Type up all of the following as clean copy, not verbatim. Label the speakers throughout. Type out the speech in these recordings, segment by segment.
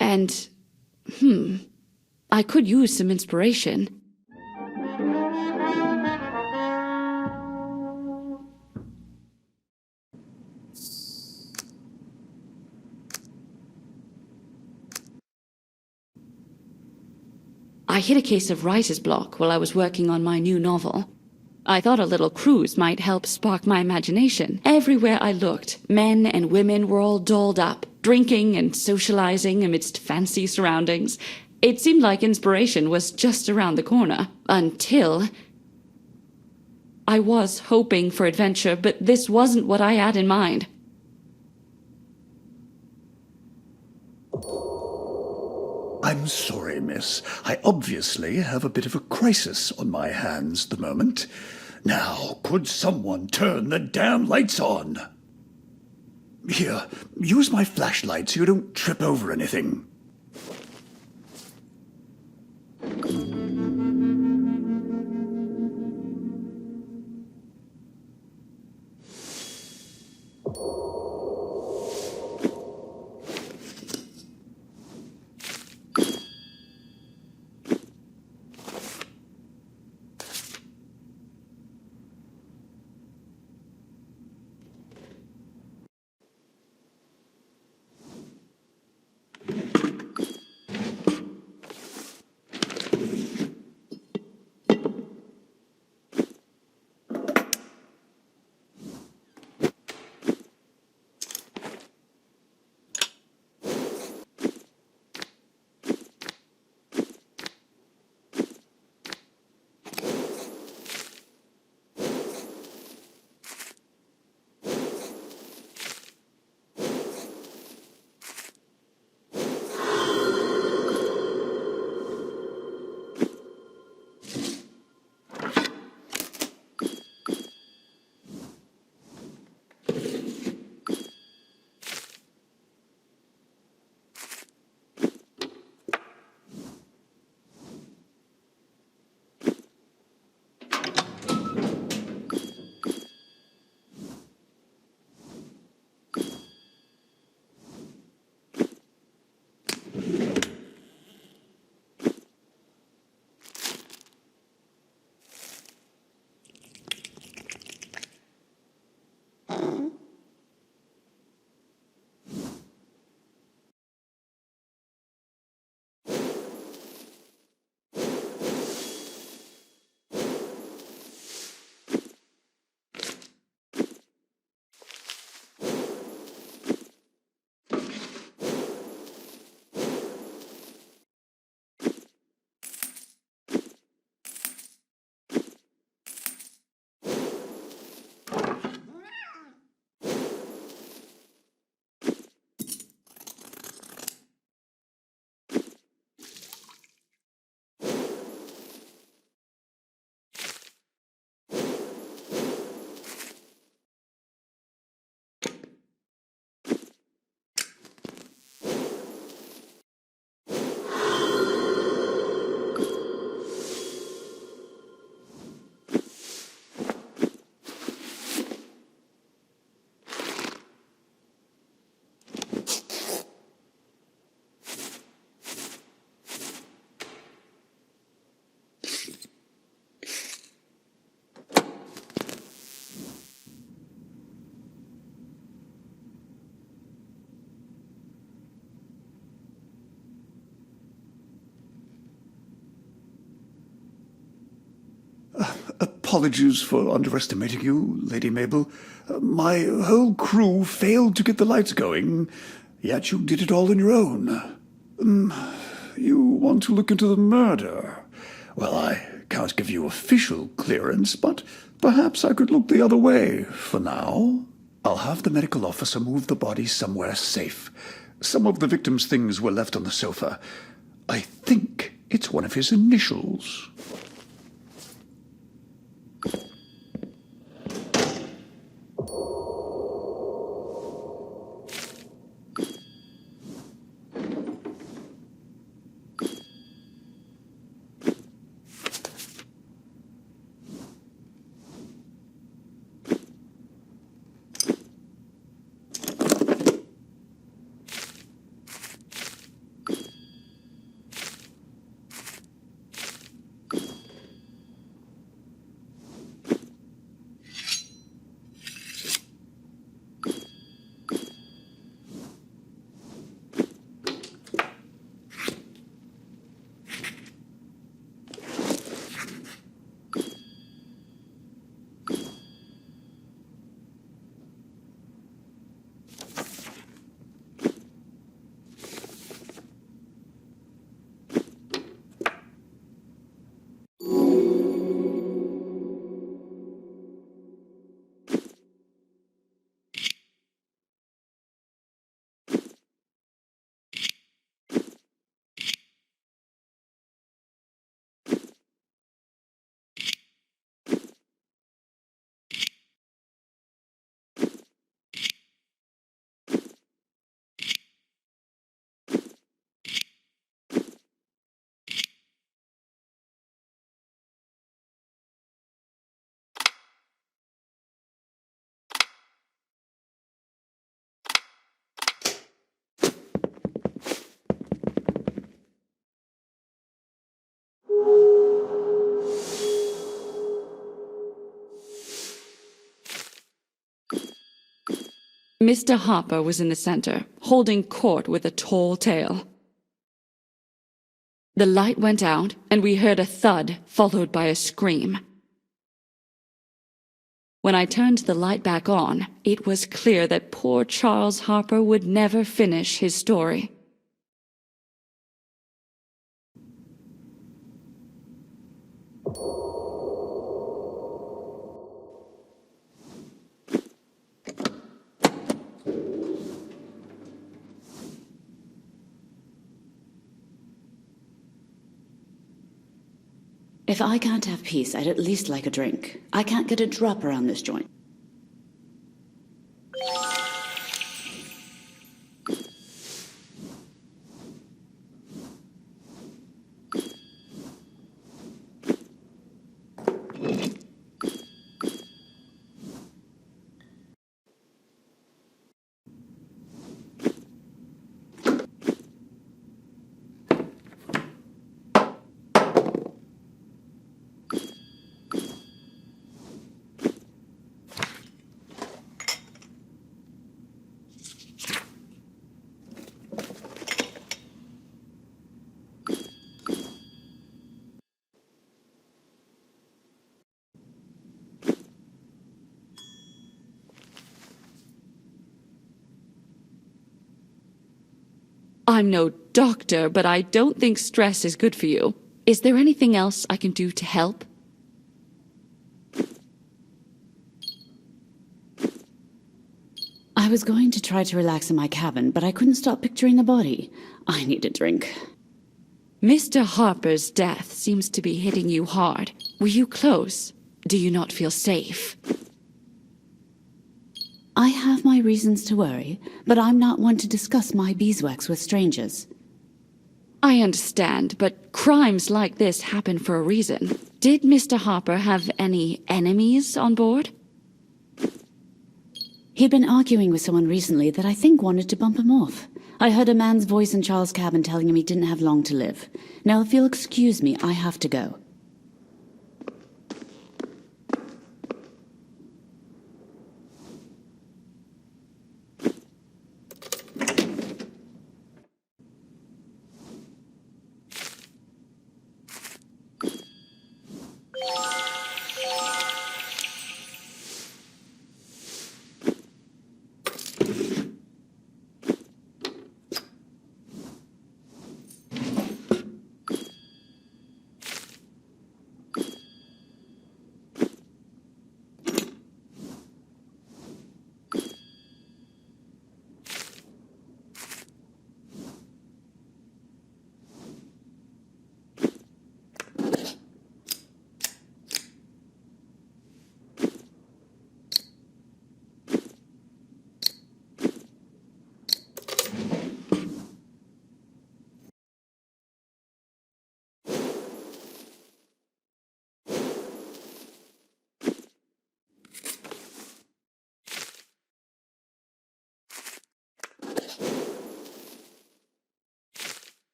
Speaker 1: And, I could use some inspiration. I hit a case of writer's block while I was working on my new novel. I thought a little cruise might help spark my imagination. Everywhere I looked, men and women were all dolled up, drinking and socializing amidst fancy surroundings. It seemed like inspiration was just around the corner. Until... I was hoping for adventure, but this wasn't what I had in mind.
Speaker 2: I'm sorry, miss. I obviously have a bit of a crisis on my hands at the moment. Now, could someone turn the damn lights on? Here, use my flashlight so you don't trip over anything. Apologies for underestimating you, Lady Mabel. My whole crew failed to get the lights going, yet you did it all on your own. You want to look into the murder? Well, I can't give you official clearance, but perhaps I could look the other way for now. I'll have the medical officer move the body somewhere safe. Some of the victim's things were left on the sofa. I think it's one of his initials.
Speaker 1: Mr. Harper was in the center, holding court with a tall tale. The light went out, and we heard a thud, followed by a scream. When I turned the light back on, it was clear that poor Charles Harper would never finish his story.
Speaker 3: If I can't have peace, I'd at least like a drink. I can't get a drop around this joint.
Speaker 1: I'm no doctor, but I don't think stress is good for you. Is there anything else I can do to help?
Speaker 3: I was going to try to relax in my cabin, but I couldn't stop picturing the body. I need a drink.
Speaker 1: Mr. Harper's death seems to be hitting you hard. Were you close? Do you not feel safe?
Speaker 3: I have my reasons to worry, but I'm not one to discuss my beeswax with strangers.
Speaker 1: I understand, but crimes like this happen for a reason. Did Mr. Harper have any enemies on board?
Speaker 3: He'd been arguing with someone recently that I think wanted to bump him off. I heard a man's voice in Charles' cabin telling him he didn't have long to live. Now, if you'll excuse me, I have to go.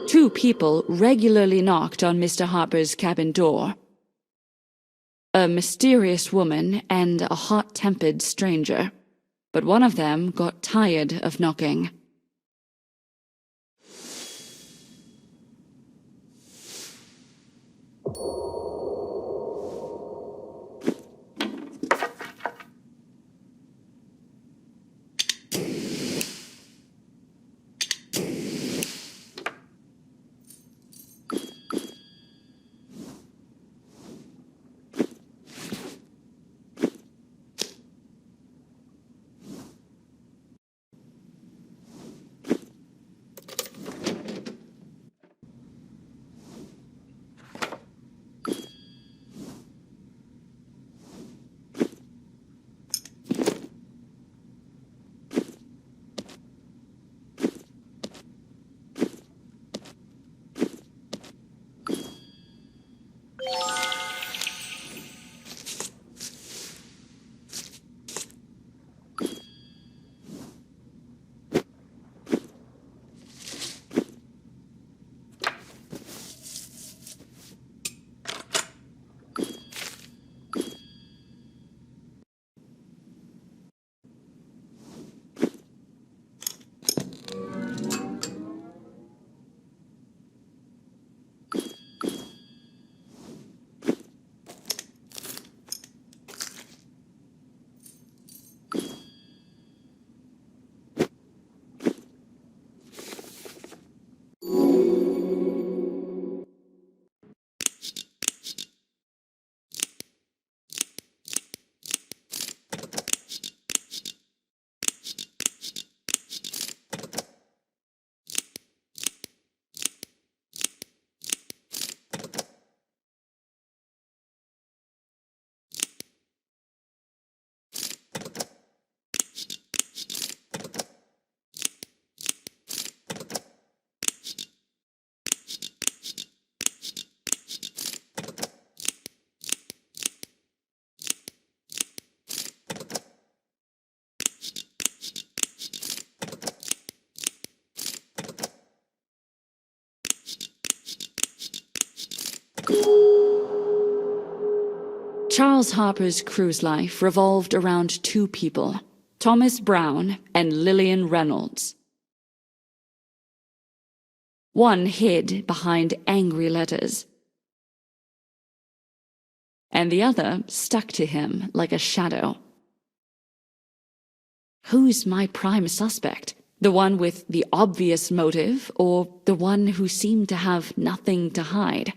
Speaker 1: Two people regularly knocked on Mr. Harper's cabin door. A mysterious woman and a hot-tempered stranger. But one of them got tired of knocking. Charles Harper's cruise life revolved around two people, Thomas Brown and Lillian Reynolds. One hid behind angry letters, and the other stuck to him like a shadow. Who's my prime suspect? The one with the obvious motive, or the one who seemed to have nothing to hide?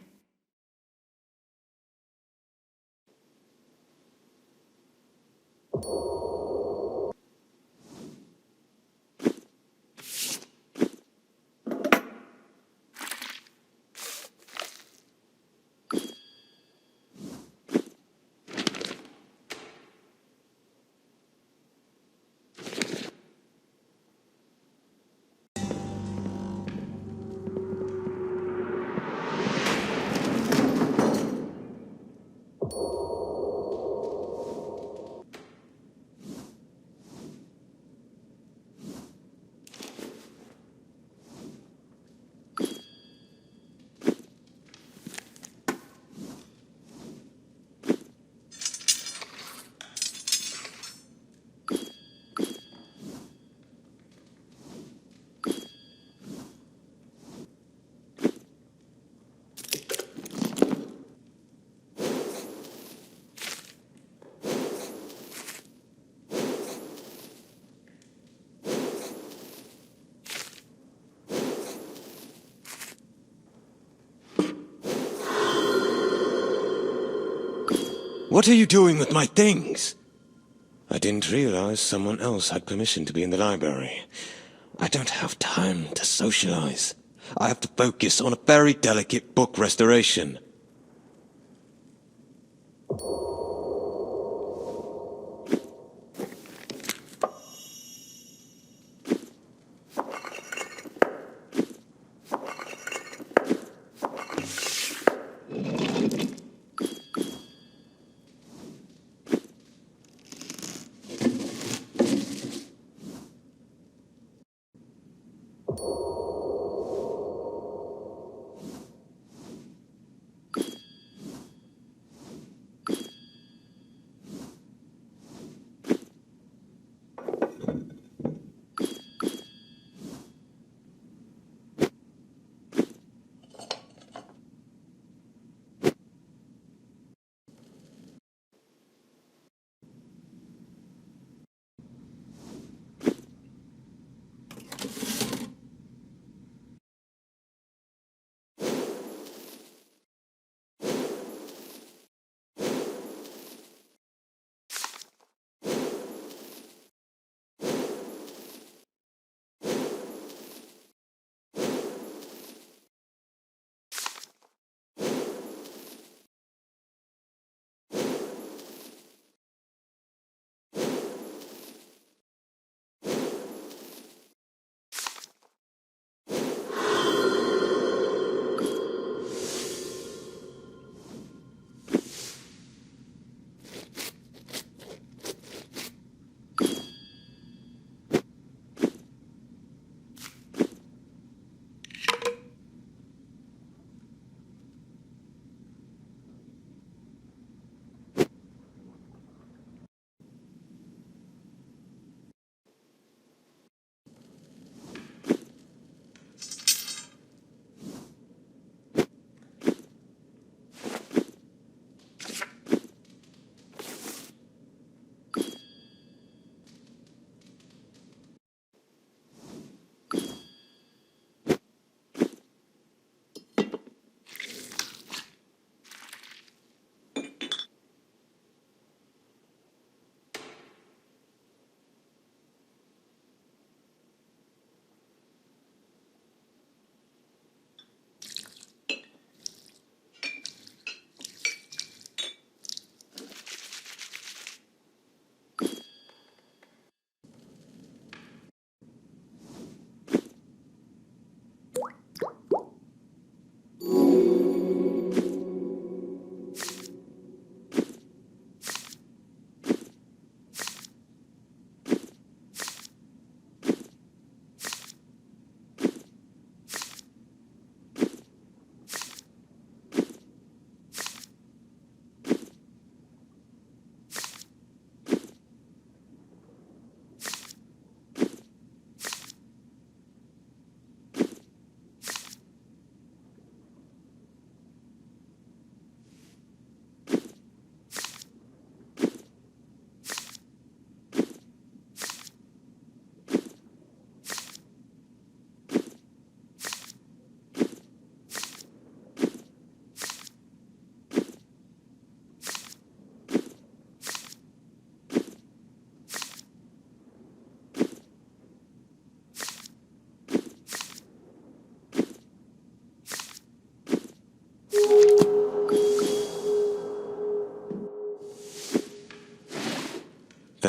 Speaker 4: What are you doing with my things? I didn't realize someone else had permission to be in the library. I don't have time to socialize. I have to focus on a very delicate book restoration.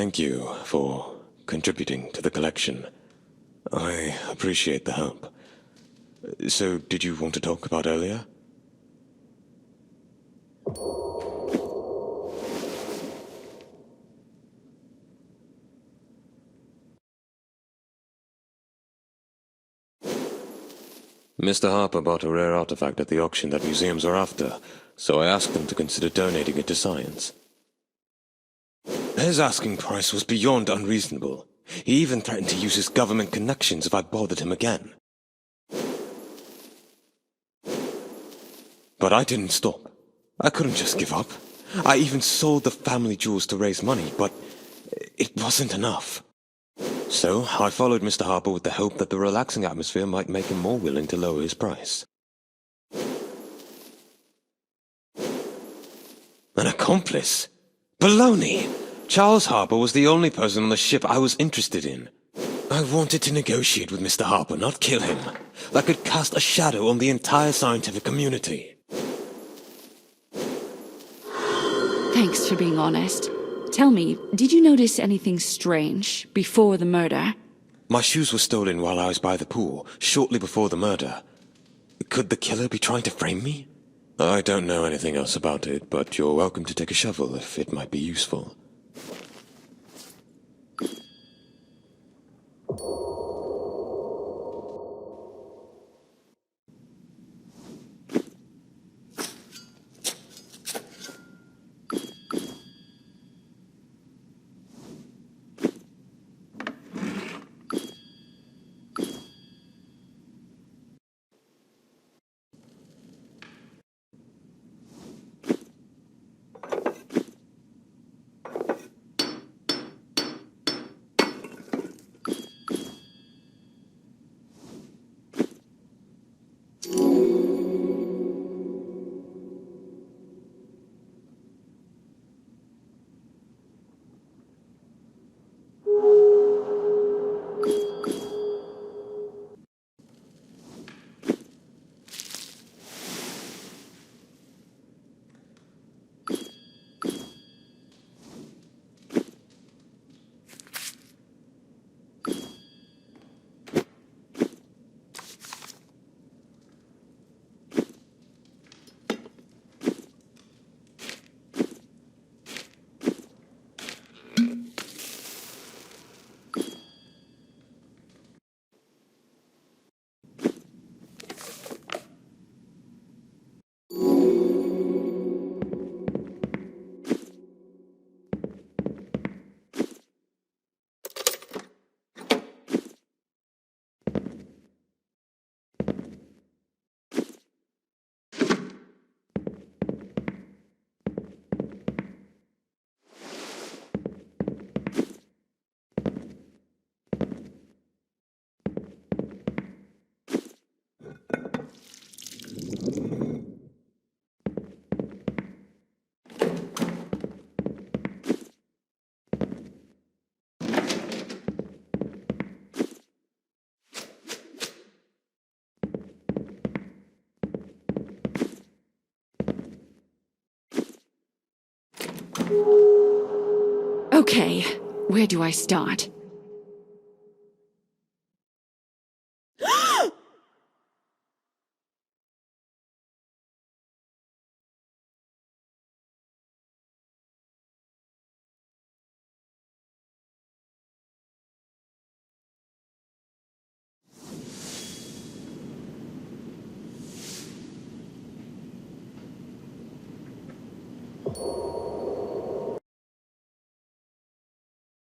Speaker 4: thank you for contributing to the collection. I appreciate the help. So, did you want to talk about earlier? Mr. Harper bought a rare artifact at the auction that museums are after, so I asked him to consider donating it to science. His asking price was beyond unreasonable. He even threatened to use his government connections if I bothered him again. But I didn't stop. I couldn't just give up. I even sold the family jewels to raise money, but it wasn't enough. So, I followed Mr. Harper with the hope that the relaxing atmosphere might make him more willing to lower his price. An accomplice? Baloney! Charles Harper was the only person on the ship I was interested in. I wanted to negotiate with Mr. Harper, not kill him. That could cast a shadow on the entire scientific community.
Speaker 1: Thanks for being honest. Tell me, did you notice anything strange before the murder?
Speaker 4: My shoes were stolen while I was by the pool, shortly before the murder. Could the killer be trying to frame me? I don't know anything else about it, but you're welcome to take a shovel if it might be useful.
Speaker 1: Okay, where do I start?